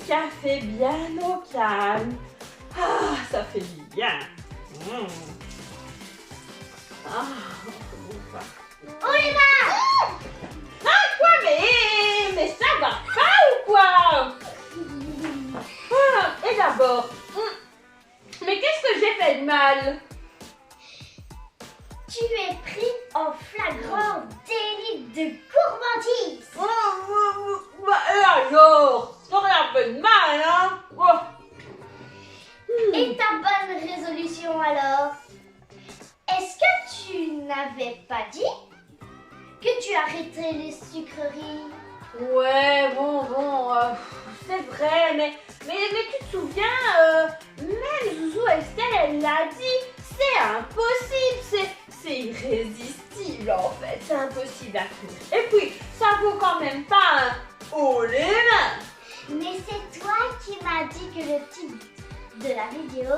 café bien au calme. Ah, ça fait du bien. Ah, Oh les mains! quoi, mais ça va pas ou quoi? Ah, et d'abord, mais qu'est-ce que j'ai fait de mal? Tu es pris en flagrant délit de gourmandise. Et alors, j'ai rien fait de mal, hein? Et ta bonne résolution alors? Est-ce que tu n'avais pas dit que tu arrêterais les sucreries? Ouais, bon, c'est vrai, mais tu te souviens, même Zouzou Estelle, elle l'a dit, c'est impossible, c'est irrésistible en fait, c'est impossible à tenir. Et puis, ça vaut quand même pas un haut les mains. Mais c'est toi qui m'as dit que le titre de la vidéo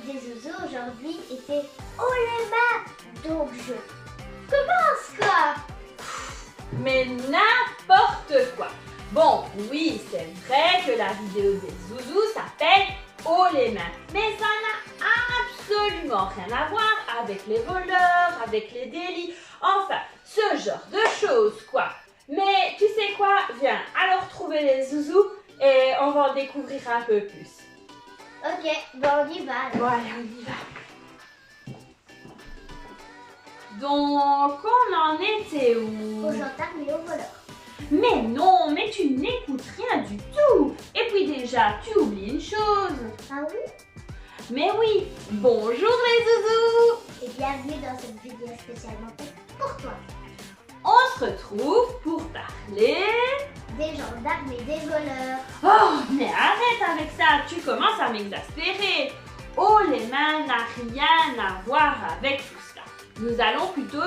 des zouzous aujourd'hui était haut les mains. Donc je commence quoi. Mais n'importe quoi. Bon, oui, c'est vrai que la vidéo des zouzous s'appelle haut les mains, mais ça n'a absolument rien à voir avec les voleurs, avec les délits, enfin, ce genre de choses, quoi. Mais tu sais quoi? Viens, alors trouver les zouzous et on va en découvrir un peu plus. Ok, bon on y va. Bon, allez, on y va. Donc, on en était où? Aux gendarmes et aux voleurs. Mais non, mais tu n'écoutes rien du tout. Et puis déjà, tu oublies une chose. Ah oui? Mais oui, bonjour les zouzous. Et bienvenue dans cette vidéo spécialement faite pour toi. On se retrouve pour parler... Des gendarmes et des voleurs. Oh, mais arrête avec ça, tu commences à m'exaspérer. Oh, les mains n'a rien à voir avec tout cela. Nous allons plutôt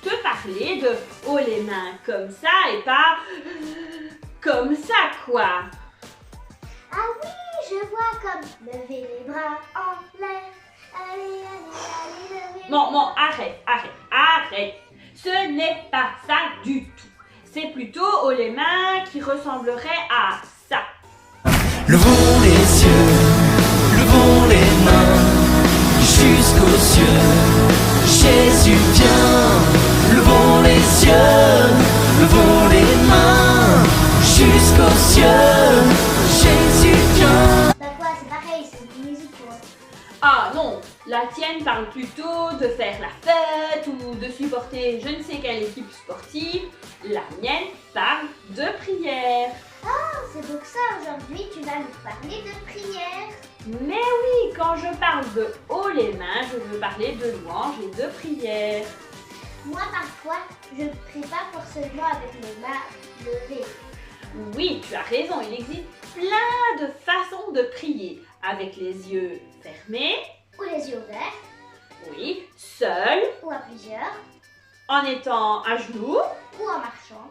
te parler de oh, les mains comme ça et pas comme ça, quoi. Ah oui, je vois comme lever les bras en l'air. Allez, levez. Bon, arrête. Ce n'est pas ça du tout. C'est plutôt oh, les mains qui ressemblerait à ça. Levons les yeux, levons les mains jusqu'aux cieux. Jésus vient. Levons les yeux, levons les mains jusqu'aux cieux. Jésus vient. Bah quoi, c'est pareil, c'est une musique quoi. Ah non, la tienne parle plutôt de faire la fête ou de supporter je ne sais quelle équipe sportive. La mienne parle de prière. Ah, c'est pour ça aujourd'hui tu vas nous parler de prière. Mais oui, quand je parle de haut les mains, je veux parler de louange et de prière. Moi parfois, je prie pas forcément avec les mains levées. Oui, tu as raison, il existe plein de façons de prier. Avec les yeux fermés, Ou les yeux ouverts, oui, seul, ou à plusieurs, en étant à genoux, ou en marchant,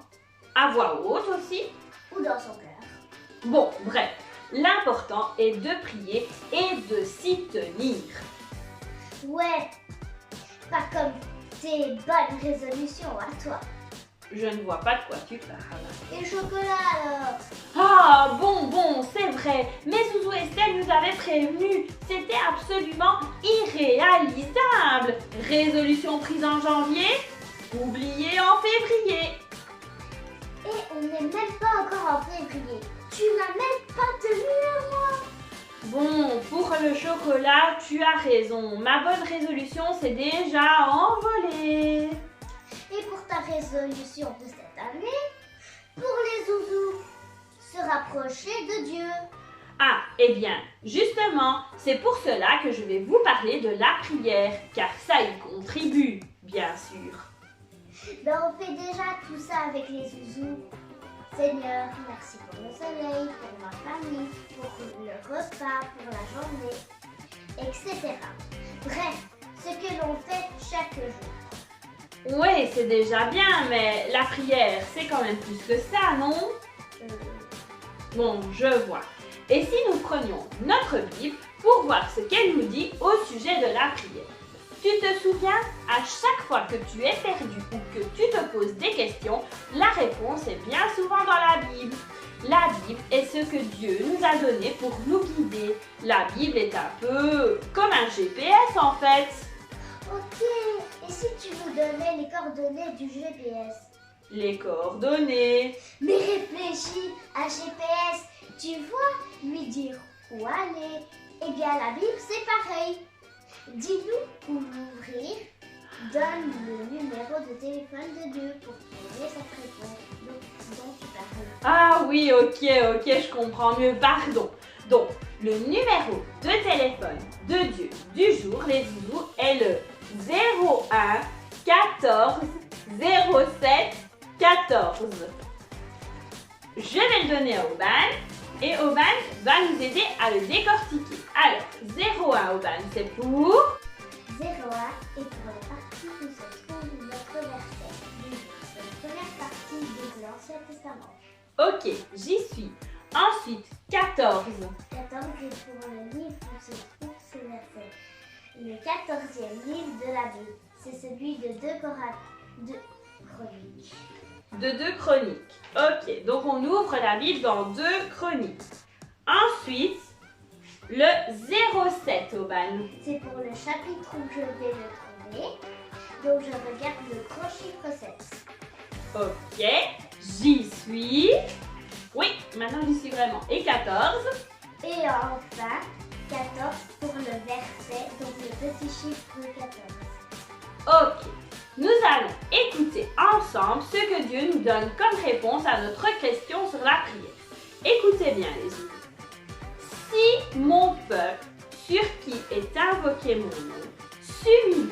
à voix haute aussi. ou dans son cœur. Bon, bref, l'important est de prier et de s'y tenir. Ouais, pas comme tes bonnes résolutions à toi. Je ne vois pas de quoi tu parles. Et le chocolat alors? Ah, bon, c'est vrai. Mais Zouzou Estelle nous avait prévenu. C'était absolument irréalisable. Résolution prise en janvier, oubliée en février. Et on n'est même pas encore en février. Tu n'as même pas tenu un mois. Bon, pour le chocolat, tu as raison. Ma bonne résolution s'est déjà envolée. Et pour ta résolution de cette année, pour les zouzous, se rapprocher de Dieu. Ah, eh bien, justement, c'est pour cela que je vais vous parler de la prière, car ça y contribue, bien sûr. Ben, on fait déjà tout ça avec les zouzous. Seigneur, merci pour le soleil, pour ma famille, pour le repas, pour la journée, etc. Bref, ce que l'on fait chaque jour. Oui, c'est déjà bien, mais la prière, c'est quand même plus que ça, non? Bon, je vois. Et si nous prenions notre Bible pour voir ce qu'elle nous dit au sujet de la prière? Tu te souviens, à chaque fois que tu es perdu ou que tu te poses des questions, la réponse est bien souvent dans la Bible. La Bible est ce que Dieu nous a donné pour nous guider. La Bible est un peu comme un GPS en fait. Ok, et si tu nous donnais les coordonnées du GPS? Les coordonnées. Mais réfléchis, un GPS, tu vois, lui dire où aller. Eh bien, la Bible, c'est pareil. Dis-nous où l'ouvrir. Donne le numéro de téléphone de Dieu pour trouver cette réponse dont tu parles. Ah oui, ok, je comprends mieux, pardon. Donc, le numéro de téléphone de Dieu du jour, les zouzous, est le 01 14 07 14. Je vais le donner à Aubane et Aubane va nous aider à le décortiquer. Alors, 01 Aubane, c'est pour 01 est pour la partie où se trouve notre verset du jour. C'est la première partie de l'Ancien Testament. Ok, j'y suis. Ensuite, 14. 14 est pour le livre où se trouve ce verset. Le 14e livre de la Bible, c'est celui de 2 Chroniques. De 2 Chroniques. Ok, donc on ouvre la Bible dans 2 Chroniques. Ensuite, le 07 Aubane. C'est pour le chapitre où je vais le trouver. Donc je regarde le gros chiffre 7. Ok, j'y suis. Oui, maintenant j'y suis vraiment. Et 14. Et enfin, 14 pour le verset, donc le petit chiffre 14. Ok, nous allons écouter ensemble ce que Dieu nous donne comme réponse à notre question sur la prière. Écoutez bien les amis. Si mon peuple, sur qui est invoqué mon nom, s'humilie,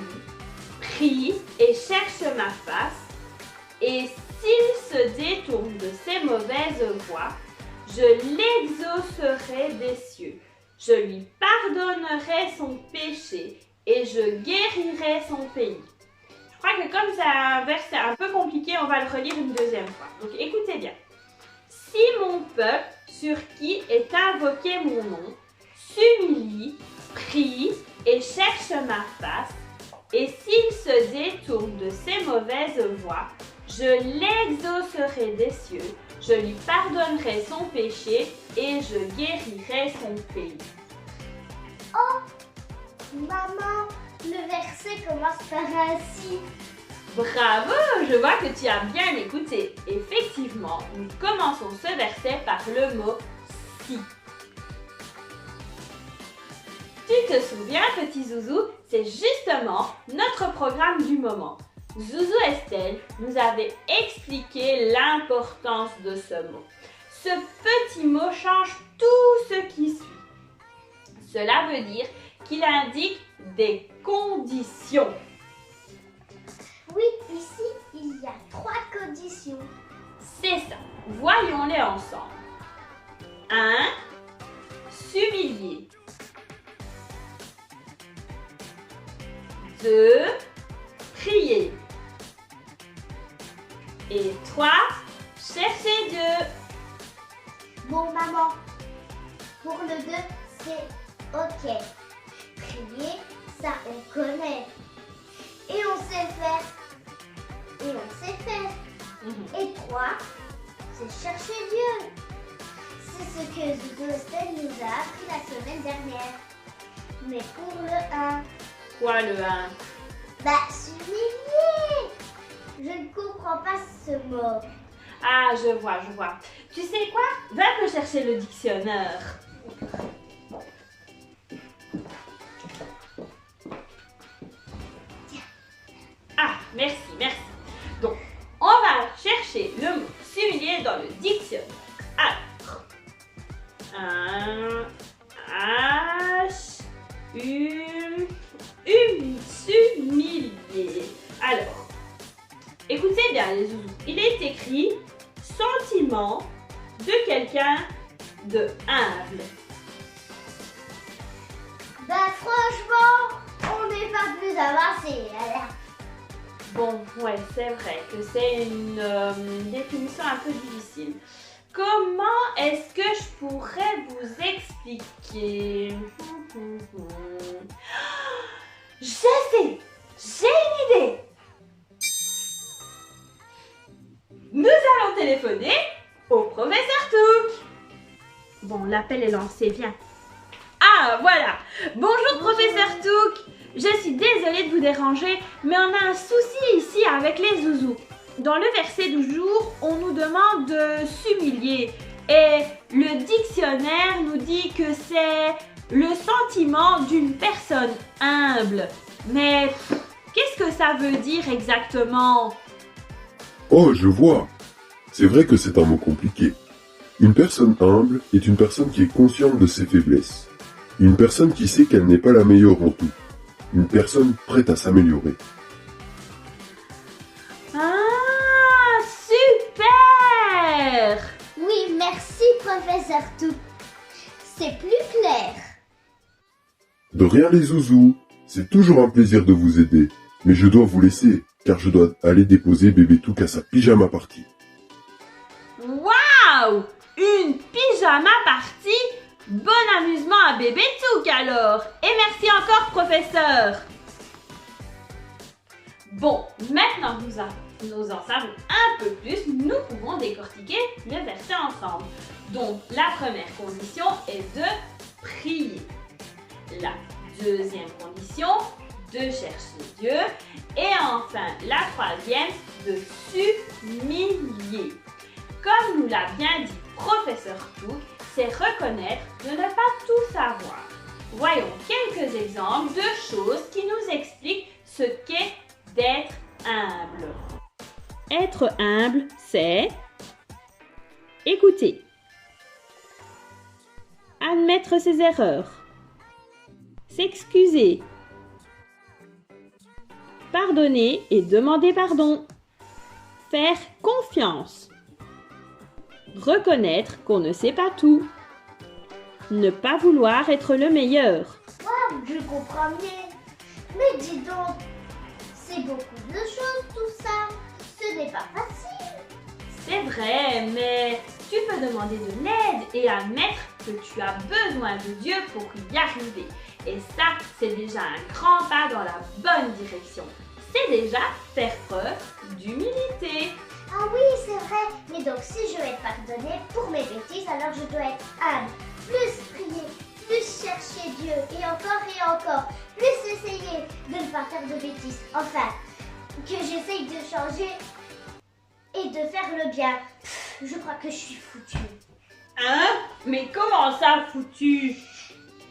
prie et cherche ma face, et s'il se détourne de ses mauvaises voies, je l'exaucerai des cieux. Je lui pardonnerai son péché et je guérirai son pays. Je crois que comme c'est un verset un peu compliqué, on va le relire une deuxième fois. Donc écoutez bien. Si mon peuple, sur qui est invoqué mon nom, s'humilie, prie et cherche ma face, et s'il se détourne de ses mauvaises voies, je l'exaucerai des cieux, je lui pardonnerai son péché et je guérirai son pays. Oh, maman, le verset commence par ainsi. Bravo, je vois que tu as bien écouté. Effectivement, nous commençons ce verset par le mot « si ». Tu te souviens, petit Zouzou, c'est justement notre programme du moment. Zouzou Estelle nous avait expliqué l'importance de ce mot. Ce petit mot change tout ce qui suit. Cela veut dire qu'il indique des conditions. Oui, ici, il y a 3 conditions. C'est ça. Voyons-les ensemble. 1. S'humilier. 2. Prier. Et 3. Chercher Dieu. Bon, maman, pour le 2, c'est OK. Prier, ça, on connaît. Et on sait faire. Et on sait faire. Et 3, c'est chercher Dieu. C'est ce que Zouzou Estelle nous a appris la semaine dernière. Mais pour le 1, Quoi le 1? s'humilier. Je ne comprends pas ce mot. Ah, je vois. Tu sais quoi? Va me chercher le dictionnaire. Ah, merci. Donc, on va chercher le mot s'humilier dans le dictionnaire. Alors, s'humilier. Alors, écoutez bien les zouzous. Il est écrit sentiment de quelqu'un de humble. Franchement, on n'est pas plus avancé. Alors. Bon, ouais, c'est vrai que c'est une définition un peu difficile. Comment est-ce que je pourrais vous expliquer? Je sais! J'ai une idée! Nous allons téléphoner au professeur Tou. bon, l'appel est lancé, viens. Ah, voilà. Bonjour, professeur Touk. Je suis désolée de vous déranger, mais on a un souci ici avec les zouzous. Dans le verset du jour, on nous demande de s'humilier. Et le dictionnaire nous dit que c'est le sentiment d'une personne humble. Mais qu'est-ce que ça veut dire exactement? Oh, je vois. C'est vrai que c'est un mot compliqué. Une personne humble est une personne qui est consciente de ses faiblesses. Une personne qui sait qu'elle n'est pas la meilleure en tout. Une personne prête à s'améliorer. Ah, super! Oui, merci, professeur Touk. C'est plus clair. De rien les zouzous. C'est toujours un plaisir de vous aider. Mais je dois vous laisser, car je dois aller déposer bébé Touk à sa pyjama party. Waouh! Une pyjama party? Bon amusement à bébé Touk alors! Et merci encore, professeur! Bon, maintenant que nous en savons un peu plus, nous pouvons décortiquer le verset ensemble. Donc, la première condition est de prier. La deuxième condition, de chercher Dieu. Et enfin, la troisième, de s'humilier. Comme nous l'a bien dit professeur Touk, c'est reconnaître de ne pas tout savoir. Voyons quelques exemples de choses qui nous expliquent ce qu'est d'être humble. Être humble, c'est écouter, admettre ses erreurs, s'excuser, pardonner et demander pardon, faire confiance, reconnaître qu'on ne sait pas tout, ne pas vouloir être le meilleur. Waouh, je comprends mieux. Mais dis donc, c'est beaucoup de choses tout ça. Ce n'est pas facile. C'est vrai, mais tu peux demander de l'aide et admettre que tu as besoin de Dieu pour y arriver. Et ça, c'est déjà un grand pas dans la bonne direction. C'est déjà faire preuve d'humilité. Ah oui, c'est vrai. Mais donc, si je veux être pardonnée pour mes bêtises, alors je dois être humble, plus prier, plus chercher Dieu, et encore, plus essayer de ne pas faire de bêtises. Enfin, que j'essaye de changer et de faire le bien. Je crois que je suis foutue. Hein? Mais comment ça, foutu?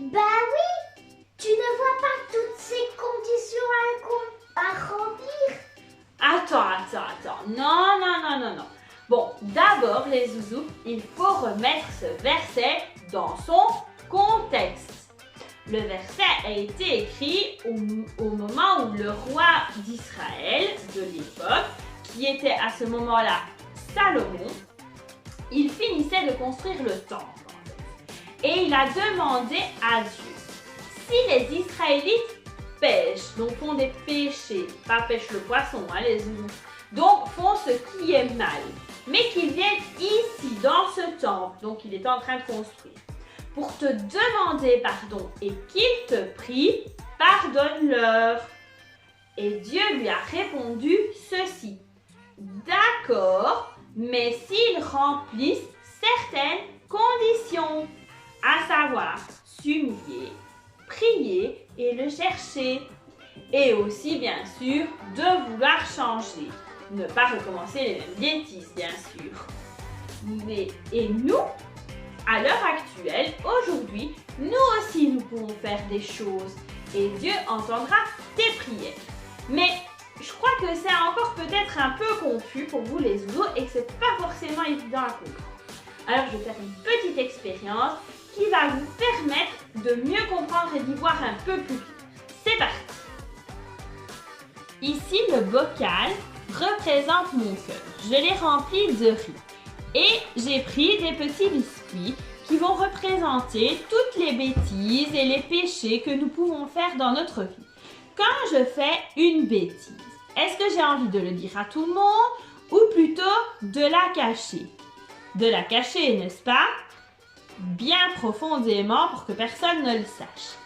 Bah oui, tu ne vois pas toutes ces conditions à remplir? Attends. Non. Bon, d'abord, les zouzous, il faut remettre ce verset dans son contexte. Le verset a été écrit au moment où le roi d'Israël de l'époque, qui était à ce moment-là Salomon, il finissait de construire le temple. Et il a demandé à Dieu, si les Israélites pêchent, donc font des péchés, pas pêchent le poisson, les zouzous, donc font ce qui est mal, mais qu'ils viennent ici, dans ce temple, donc il est en train de construire, pour te demander pardon et qu'ils te prient, pardonne-leur. Et Dieu lui a répondu ceci. D'accord, mais s'ils remplissent certaines conditions, à savoir s'humilier, prier et le chercher. Et aussi, bien sûr, de vouloir changer. Ne pas recommencer les mêmes bêtises, bien sûr. Et nous, à l'heure actuelle, aujourd'hui, nous aussi, nous pouvons faire des choses. Et Dieu entendra tes prières. Mais je crois que c'est encore peut-être un peu confus pour vous les zouzous et que c'est pas forcément évident à comprendre. Alors je vais faire une petite expérience qui va vous permettre de mieux comprendre et d'y voir un peu plus clair. C'est parti! Ici, le bocal représente mon cœur. Je l'ai rempli de riz. Et j'ai pris des petits biscuits qui vont représenter toutes les bêtises et les péchés que nous pouvons faire dans notre vie. Quand je fais une bêtise, est-ce que j'ai envie de le dire à tout le monde ou plutôt de la cacher? De la cacher, n'est-ce pas? Bien profondément pour que personne ne le sache.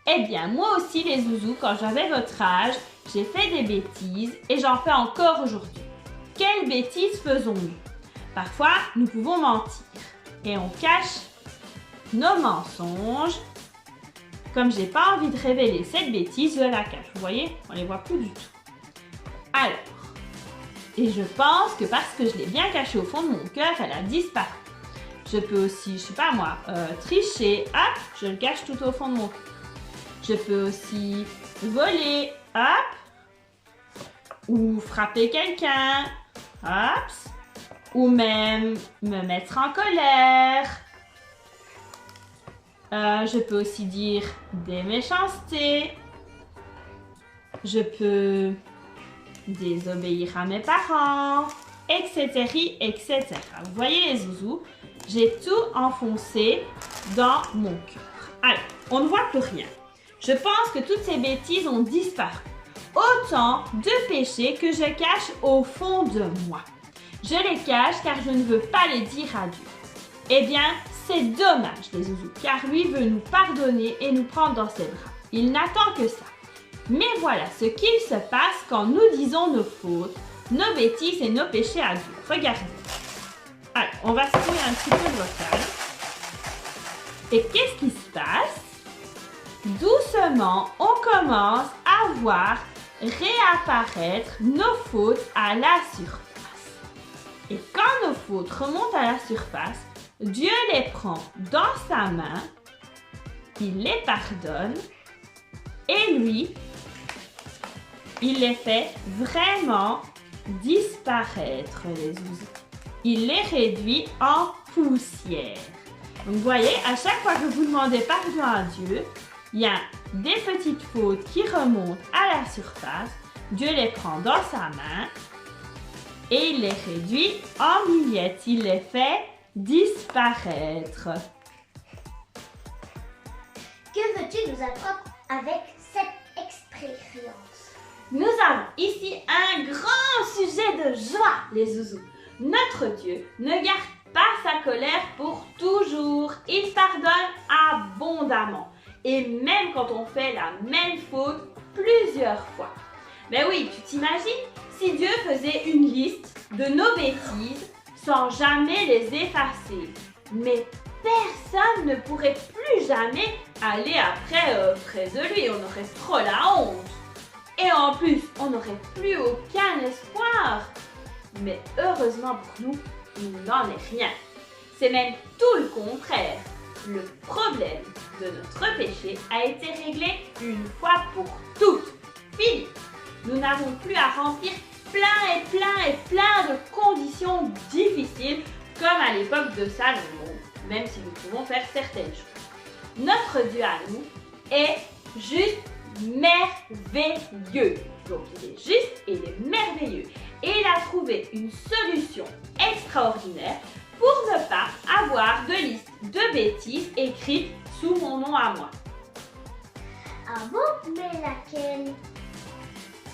Eh bien, moi aussi les zouzous, quand j'avais votre âge, j'ai fait des bêtises et j'en fais encore aujourd'hui. Quelles bêtises faisons-nous? Parfois, nous pouvons mentir et on cache nos mensonges. Comme j'ai pas envie de révéler cette bêtise, je la cache. Vous voyez, on les voit plus du tout. Alors, et je pense que parce que je l'ai bien cachée au fond de mon cœur, elle a disparu. Je peux aussi, je sais pas moi, tricher, hop, je le cache tout au fond de mon cœur. Je peux aussi voler, hop, ou frapper quelqu'un, hop, ou même me mettre en colère. Je peux aussi dire des méchancetés. Je peux désobéir à mes parents, etc., etc. Vous voyez les zouzous, j'ai tout enfoncé dans mon cœur. Alors, on ne voit plus rien. Je pense que toutes ces bêtises ont disparu. Autant de péchés que je cache au fond de moi. Je les cache car je ne veux pas les dire à Dieu. Eh bien, c'est dommage les zouzous, car lui veut nous pardonner et nous prendre dans ses bras. Il n'attend que ça. Mais voilà ce qu'il se passe quand nous disons nos fautes, nos bêtises et nos péchés à Dieu. Regardez. Alors, on va se trouver un petit peu de vocal. Et qu'est-ce qui se passe? Doucement, on commence à voir réapparaître nos fautes à la surface. Et quand nos fautes remontent à la surface, Dieu les prend dans sa main, il les pardonne et lui, il les fait vraiment disparaître, les zouzous. Il les réduit en poussière. Donc, vous voyez, à chaque fois que vous demandez pardon à Dieu, il y a des petites fautes qui remontent à la surface. Dieu les prend dans sa main et il les réduit en miettes. Il les fait disparaître. Que veux-tu nous apprendre avec cette expérience? Nous avons ici un grand sujet de joie, les zouzous. Notre Dieu ne garde pas sa colère pour toujours. Il pardonne abondamment. Et même quand on fait la même faute plusieurs fois. Mais oui, tu t'imagines si Dieu faisait une liste de nos bêtises sans jamais les effacer. Mais personne ne pourrait plus jamais aller après près de lui. On aurait trop la honte. Et en plus, on n'aurait plus aucun espoir. Mais heureusement pour nous, il n'en est rien. C'est même tout le contraire. Le problème de notre péché a été réglé une fois pour toutes. Fini. Nous n'avons plus à remplir plein de conditions difficiles comme à l'époque de Salomon, même si nous pouvons faire certaines choses. Notre Dieu à nous est juste merveilleux. Donc il est juste et il est merveilleux. Et il a trouvé une solution extraordinaire pour ne pas avoir de liste de bêtises écrites sous mon nom à moi. Ah bon, mais laquelle?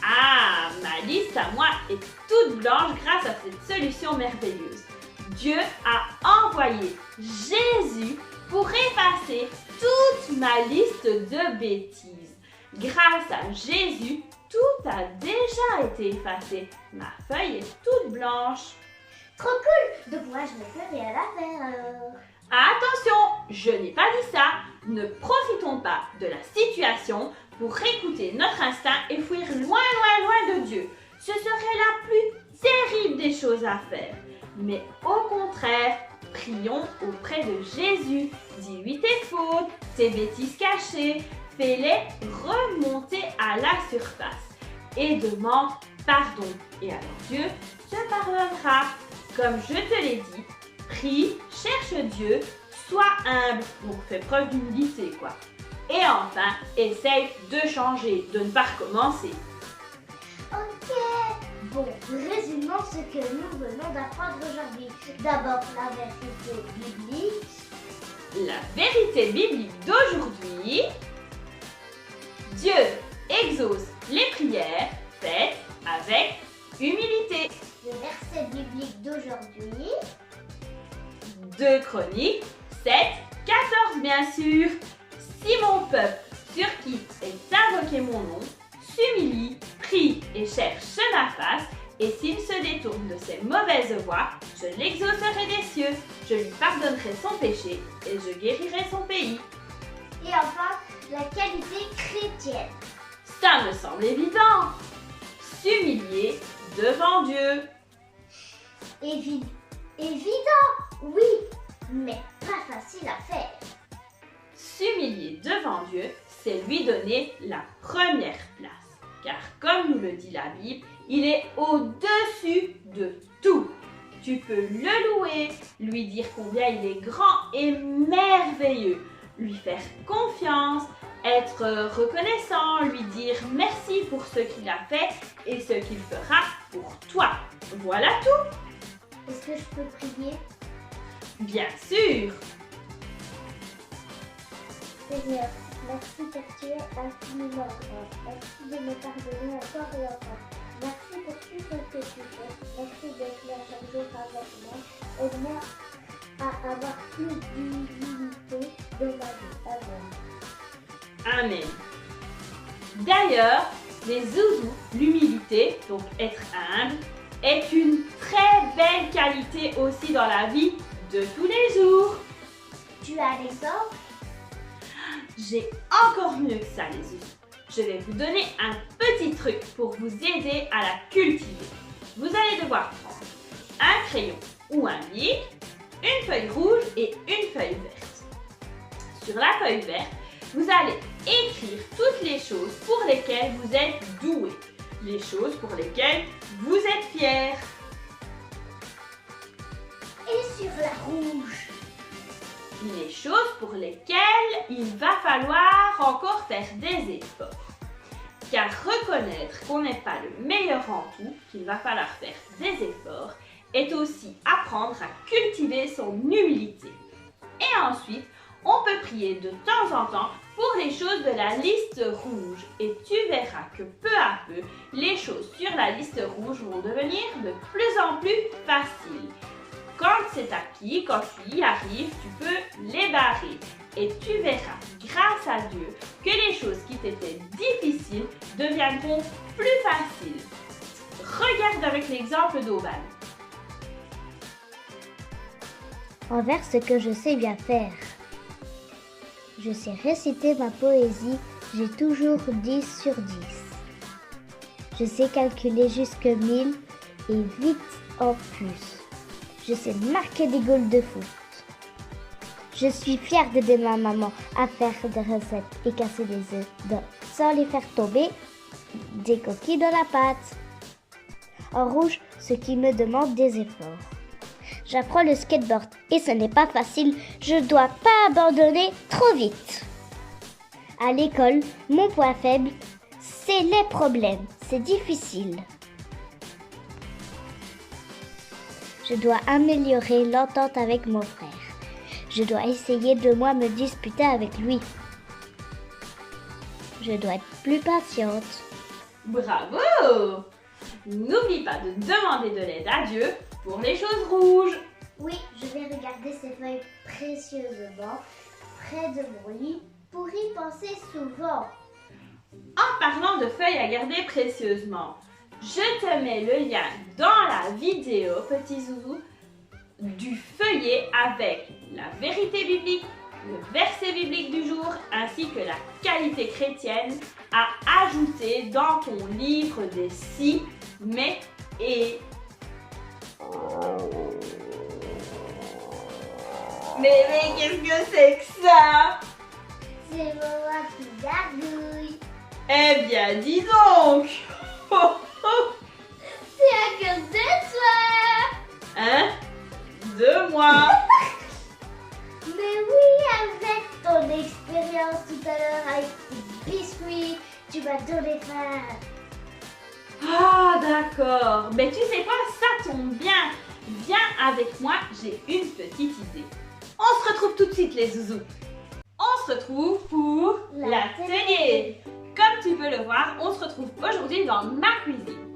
Ah, ma liste à moi est toute blanche grâce à cette solution merveilleuse. Dieu a envoyé Jésus pour effacer toute ma liste de bêtises. Grâce à Jésus, tout a déjà été effacé. Ma feuille est toute blanche. Trop cool! Donc moi, je ne peux rien à faire alors. Attention, je n'ai pas dit ça. Ne profitons pas de la situation pour écouter notre instinct et fuir loin de Dieu. Ce serait la plus terrible des choses à faire. Mais au contraire, prions auprès de Jésus. Dis-lui tes fautes, tes bêtises cachées. Fais-les remonter à la surface. Et demande pardon. Et alors Dieu te pardonnera. Comme je te l'ai dit, prie, cherche Dieu, sois humble, donc fais preuve d'humilité quoi. Et enfin, essaye de changer, de ne pas recommencer. Ok. Bon, résumons ce que nous venons d'apprendre aujourd'hui. D'abord, la vérité biblique. La vérité biblique d'aujourd'hui, Dieu exauce les prières faites avec humilité. Le verset biblique d'aujourd'hui. 2 Chroniques 7, 14 bien sûr. Si mon peuple, sur qui est invoqué mon nom, s'humilie, prie et cherche ma face, Et s'il se détourne de ses mauvaises voies, je l'exaucerai des cieux, je lui pardonnerai son péché et je guérirai son pays. Et enfin, la qualité chrétienne. Ça me semble évident. S'humilier devant Dieu. Évident, oui, mais pas facile à faire. S'humilier devant Dieu, c'est lui donner la première place. Car comme nous le dit la Bible, il est au-dessus de tout. Tu peux le louer, lui dire combien il est grand et merveilleux, lui faire confiance, être reconnaissant, lui dire merci pour ce qu'il a fait et ce qu'il fera pour toi. Voilà tout. Est-ce que je peux prier? Bien sûr. Seigneur, merci car tu es infiniment grand. Merci de me pardonner encore et encore. Merci pour tout ce que tu fais. Merci d'être là chaque jour avec moi. Aide-moi à avoir plus d'humilité dans ma vie. Amen. Amen. D'ailleurs, les zouzous, l'humilité, donc être humble, est une très belle qualité aussi dans la vie de tous les jours. Tu as un exemple? J'ai encore mieux que ça, les zouzous. Je vais vous donner un petit truc pour vous aider à la cultiver. Vous allez devoir prendre un crayon ou un bic, une feuille rouge et une feuille verte. Sur la feuille verte, vous allez écrire toutes les choses pour lesquelles vous êtes doué, les choses pour lesquelles vous êtes fiers. Et sur la rouge? Les choses pour lesquelles il va falloir encore faire des efforts. Car reconnaître qu'on n'est pas le meilleur en tout, qu'il va falloir faire des efforts, est aussi apprendre à cultiver son humilité. Et ensuite, on peut prier de temps en temps pour les choses de la liste rouge. Et tu verras que peu à peu, les choses sur la liste rouge vont devenir de plus en plus faciles. Quand c'est acquis, quand tu y arrives, tu peux les barrer. Et tu verras, grâce à Dieu, que les choses qui t'étaient difficiles deviendront plus faciles. Regarde avec l'exemple d'Oban. Envers ce que je sais bien faire. Je sais réciter ma poésie, j'ai toujours 10 sur 10. Je sais calculer jusque 1000 et vite en plus. Je sais marquer des goals de foot. Je suis fière d'aider ma maman à faire des recettes et casser des œufs sans les faire tomber des coquilles dans la pâte. En rouge, ce qui me demande des efforts. J'apprends le skateboard et ce n'est pas facile, je ne dois pas abandonner trop vite. À l'école, mon point faible, c'est les problèmes, c'est difficile. Je dois améliorer l'entente avec mon frère. Je dois essayer de moins me disputer avec lui. Je dois être plus patiente. Bravo! N'oublie pas de demander de l'aide à Dieu pour les choses rouges. Oui, je vais regarder ces feuilles précieusement près de mon lit pour y penser souvent. En parlant de feuilles à garder précieusement, je te mets le lien dans la vidéo, petit zouzou, du feuillet avec la vérité biblique, le verset biblique du jour, ainsi que la qualité chrétienne à ajouter dans ton livre des si, mais et. Mais qu'est-ce que c'est que ça? C'est mon petit gargouille. Eh bien, dis donc. Oh, oh. C'est à cause de toi. Hein? De moi. Mais oui, avec ton expérience tout à l'heure avec tes biscuits, tu m'as donné faim. Ah, d'accord. Mais tu sais quoi, ça tombe bien. Viens avec moi, j'ai une petite idée. On se retrouve tout de suite, les zouzous. On se retrouve pour l'atelier. Comme tu peux le voir, on se retrouve aujourd'hui dans ma cuisine.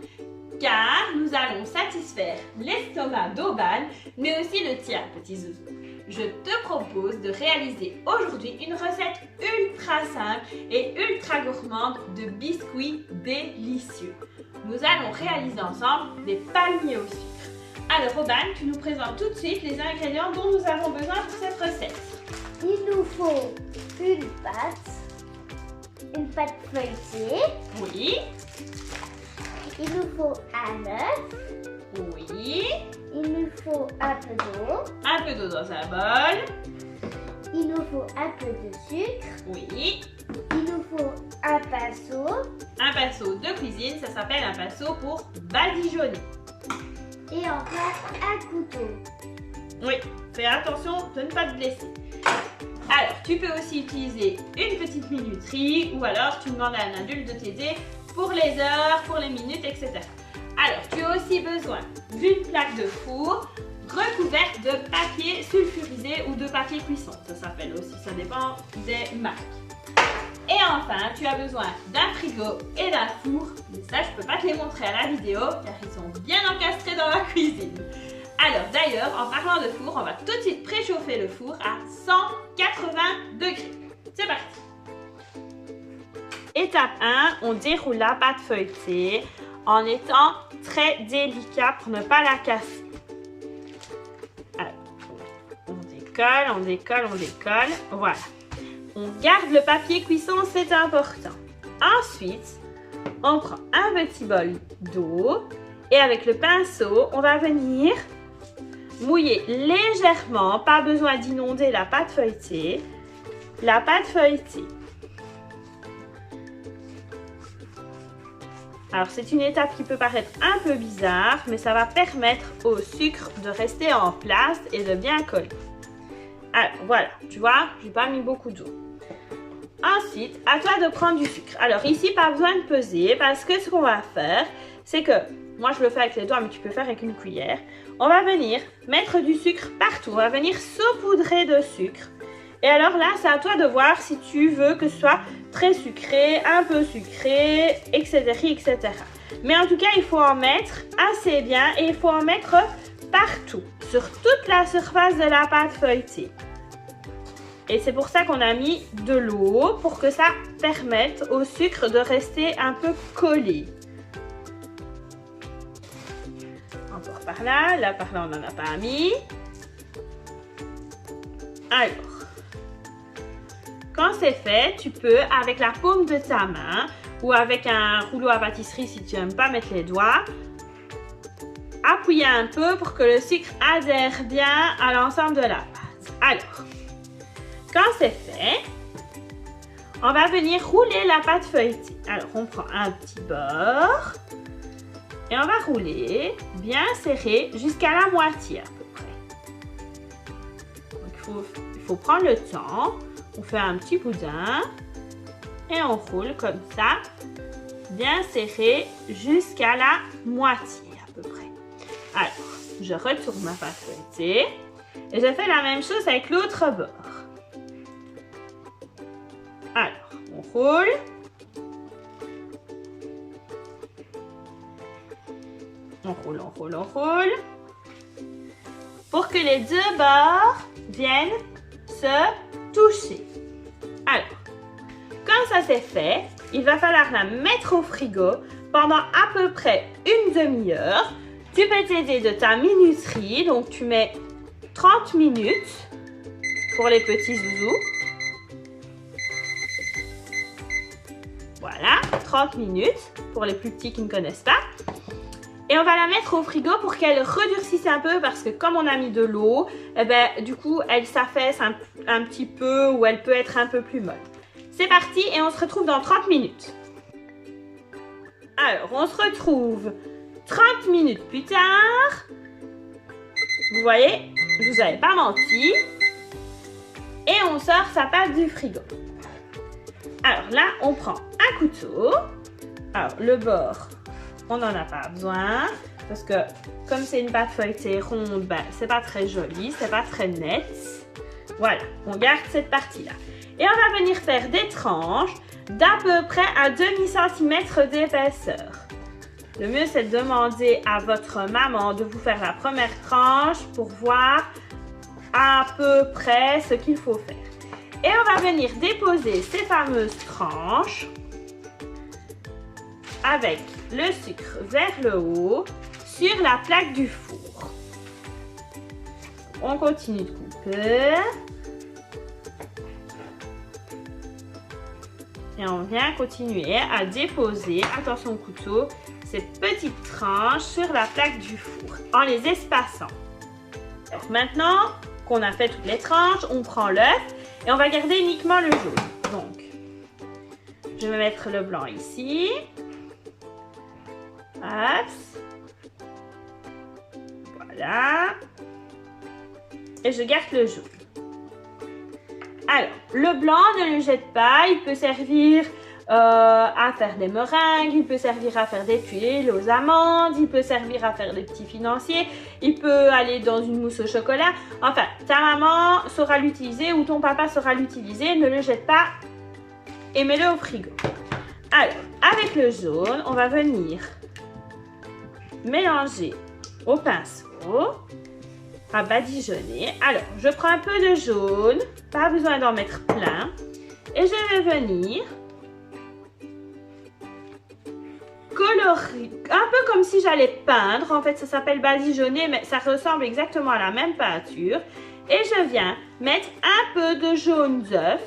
Car nous allons satisfaire l'estomac d'Oban, mais aussi le tien, petit zouzou. Je te propose de réaliser aujourd'hui une recette ultra simple et ultra gourmande de biscuits délicieux. nous allons réaliser ensemble des palmiers au sucre. Alors Robin, tu nous présentes tout de suite les ingrédients dont nous avons besoin pour cette recette. Il nous faut une pâte feuilletée. Oui. Il nous faut un œuf. Oui. Il nous faut un peu d'eau. Un peu d'eau dans un bol. Il nous faut un peu de sucre. Oui. Il nous faut un pinceau. Un pinceau de cuisine, ça s'appelle un pinceau pour badigeonner. Et enfin un couteau. Oui, fais attention de ne pas te blesser. Alors, tu peux aussi utiliser une petite minuterie ou alors tu demandes à un adulte de t'aider pour les heures, pour les minutes, etc. Alors, tu as aussi besoin d'une plaque de four recouverte de papier sulfurisé ou de papier cuisson. Ça s'appelle aussi, ça dépend des marques. Et enfin, tu as besoin d'un frigo et d'un four. Mais ça, je ne peux pas te les montrer à la vidéo car ils sont bien encastrés dans la cuisine. Alors d'ailleurs, en parlant de four, on va tout de suite préchauffer le four à 180 degrés. C'est parti. Étape 1, on déroule la pâte feuilletée en étant très délicat pour ne pas la casser. Alors, on décolle. Voilà. On garde le papier cuisson, c'est important. Ensuite, on prend un petit bol d'eau et avec le pinceau, on va venir mouiller légèrement, pas besoin d'inonder la pâte feuilletée. La pâte feuilletée. Alors c'est une étape qui peut paraître un peu bizarre, mais ça va permettre au sucre de rester en place et de bien coller. Alors voilà, tu vois, j'ai pas mis beaucoup d'eau. Ensuite, à toi de prendre du sucre. Alors ici, pas besoin de peser parce que ce qu'on va faire, c'est que, moi je le fais avec les doigts, mais tu peux faire avec une cuillère. On va venir mettre du sucre partout, on va venir saupoudrer de sucre. Et alors là, c'est à toi de voir si tu veux que ce soit très sucré, un peu sucré, etc., etc. Mais en tout cas, il faut en mettre assez bien et il faut en mettre partout, sur toute la surface de la pâte feuilletée. Et c'est pour ça qu'on a mis de l'eau, pour que ça permette au sucre de rester un peu collé. Encore par là par là on n'en a pas mis. Alors, quand c'est fait, tu peux, avec la paume de ta main ou avec un rouleau à pâtisserie si tu n'aimes pas mettre les doigts, appuyer un peu pour que le sucre adhère bien à l'ensemble de la pâte. Alors, quand c'est fait, on va venir rouler la pâte feuilletée. Alors, on prend un petit bord et on va rouler bien serré jusqu'à la moitié à peu près. Donc, il faut prendre le temps. On fait un petit boudin et on roule comme ça, bien serré jusqu'à la moitié à peu près. Alors, je retourne ma pâte feuilletée et je fais la même chose avec l'autre bord. Alors, on roule. On roule. Pour que les deux bords viennent se toucher. Alors, quand ça c'est fait, il va falloir la mettre au frigo pendant à peu près une demi-heure. Tu peux t'aider de ta minuterie, donc tu mets 30 minutes pour les petits zouzous. Voilà, 30 minutes pour les plus petits qui ne connaissent pas. Et on va la mettre au frigo pour qu'elle redurcisse un peu parce que comme on a mis de l'eau, eh ben, du coup, elle s'affaisse un petit peu ou elle peut être un peu plus molle. C'est parti et on se retrouve dans 30 minutes. Alors, on se retrouve 30 minutes plus tard. Vous voyez, je vous avais pas menti. Et on sort sa pâte du frigo. Alors là, on prend un couteau. Alors, le bord, on n'en a pas besoin. Parce que comme c'est une pâte feuilletée ronde, ben, c'est pas très joli, c'est pas très net. Voilà, on garde cette partie-là. Et on va venir faire des tranches d'à peu près un demi-centimètre d'épaisseur. Le mieux, c'est de demander à votre maman de vous faire la première tranche pour voir à peu près ce qu'il faut faire. Et on va venir déposer ces fameuses tranches avec le sucre vers le haut sur la plaque du four. On continue de couper. Et on vient continuer à déposer, attention au couteau, ces petites tranches sur la plaque du four en les espaçant. Alors maintenant qu'on a fait toutes les tranches, on prend l'œuf et on va garder uniquement le jaune. Donc, je vais mettre le blanc ici. Hop. Voilà. Et je garde le jaune. Alors, le blanc, ne le jette pas. Il peut servir à faire des meringues, il peut servir à faire des tuiles aux amandes, il peut servir à faire des petits financiers, il peut aller dans une mousse au chocolat. Enfin, ta maman saura l'utiliser ou ton papa saura l'utiliser. Ne le jette pas et mets-le au frigo. Alors, avec le jaune, on va venir mélanger au pinceau, à badigeonner. Alors, je prends un peu de jaune, pas besoin d'en mettre plein, et je vais venir colorer, un peu comme si j'allais peindre. En fait, ça s'appelle badigeonner, mais ça ressemble exactement à la même peinture. Et je viens mettre un peu de jaune d'œuf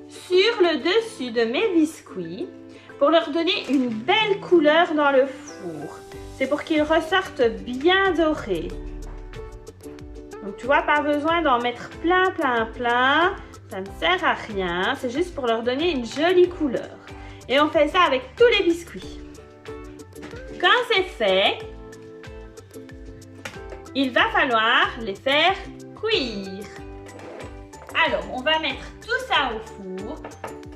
sur le dessus de mes biscuits pour leur donner une belle couleur dans le four. C'est pour qu'ils ressortent bien dorés. Donc tu vois, pas besoin d'en mettre plein, plein, plein. Ça ne sert à rien. C'est juste pour leur donner une jolie couleur. Et on fait ça avec tous les biscuits. Quand c'est fait, il va falloir les faire cuire. Alors, on va mettre tout ça au four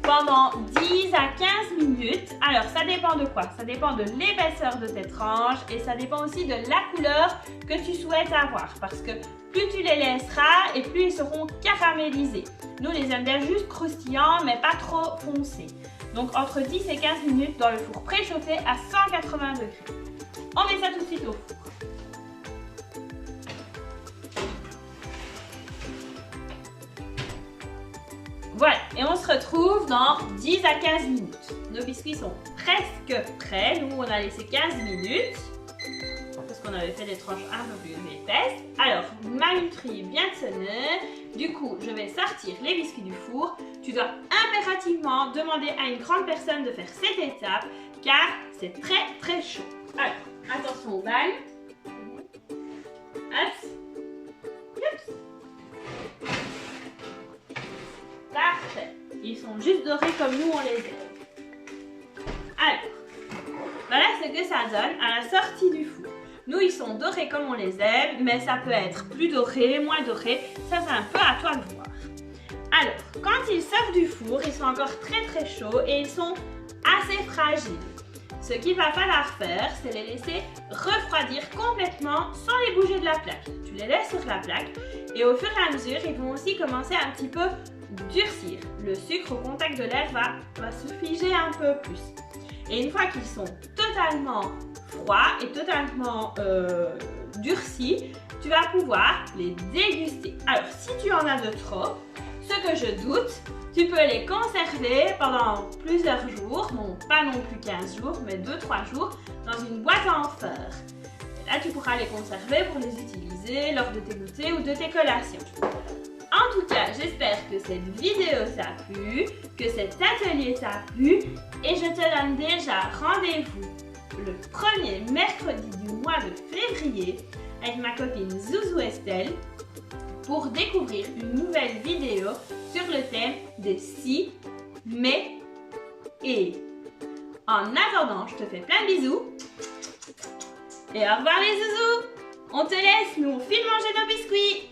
pendant 10 à 15 minutes. Alors, ça dépend de quoi? Ça dépend de l'épaisseur de tes tranches et ça dépend aussi de la couleur que tu souhaites avoir. Parce que plus tu les laisseras et plus ils seront caramélisés. Nous, les aime bien juste croustillants, mais pas trop foncés. Donc, entre 10 et 15 minutes dans le four préchauffé à 180 degrés. On met ça tout de suite au four. Voilà, et on se retrouve dans 10 à 15 minutes. Nos biscuits sont presque prêts. Nous, on a laissé 15 minutes parce qu'on avait fait des tranches un peu plus épaisses. Alors, ma minuterie vient de sonner. Du coup, je vais sortir les biscuits du four. Tu dois impérativement demander à une grande personne de faire cette étape car c'est très très chaud. Alors, attention au bal. Hop. Parfait. Ils sont juste dorés comme nous on les aime. Alors, voilà ce que ça donne à la sortie du four. Nous, ils sont dorés comme on les aime, mais ça peut être plus doré, moins doré. Ça, c'est un peu à toi de voir. Alors, quand ils sortent du four, ils sont encore très très chauds et ils sont assez fragiles. Ce qu'il va falloir faire, c'est les laisser refroidir complètement sans les bouger de la plaque. Tu les laisses sur la plaque et au fur et à mesure, ils vont aussi commencer un petit peu durcir. Le sucre au contact de l'air va se figer un peu plus. Et une fois qu'ils sont totalement froids et totalement durcis, tu vas pouvoir les déguster. Alors, si tu en as de trop, ce que je doute, tu peux les conserver pendant plusieurs jours, non pas non plus 15 jours, mais 2-3 jours, dans une boîte en fer. Et là, tu pourras les conserver pour les utiliser lors de tes goûters ou de tes collations. En tout cas, j'espère que cette vidéo t'a plu, que cet atelier t'a plu et je te donne déjà rendez-vous le premier mercredi du mois de février avec ma copine Zouzou Estelle pour découvrir une nouvelle vidéo sur le thème des si, mais et. En attendant, je te fais plein de bisous et au revoir les zouzous. On te laisse, nous on file manger nos biscuits.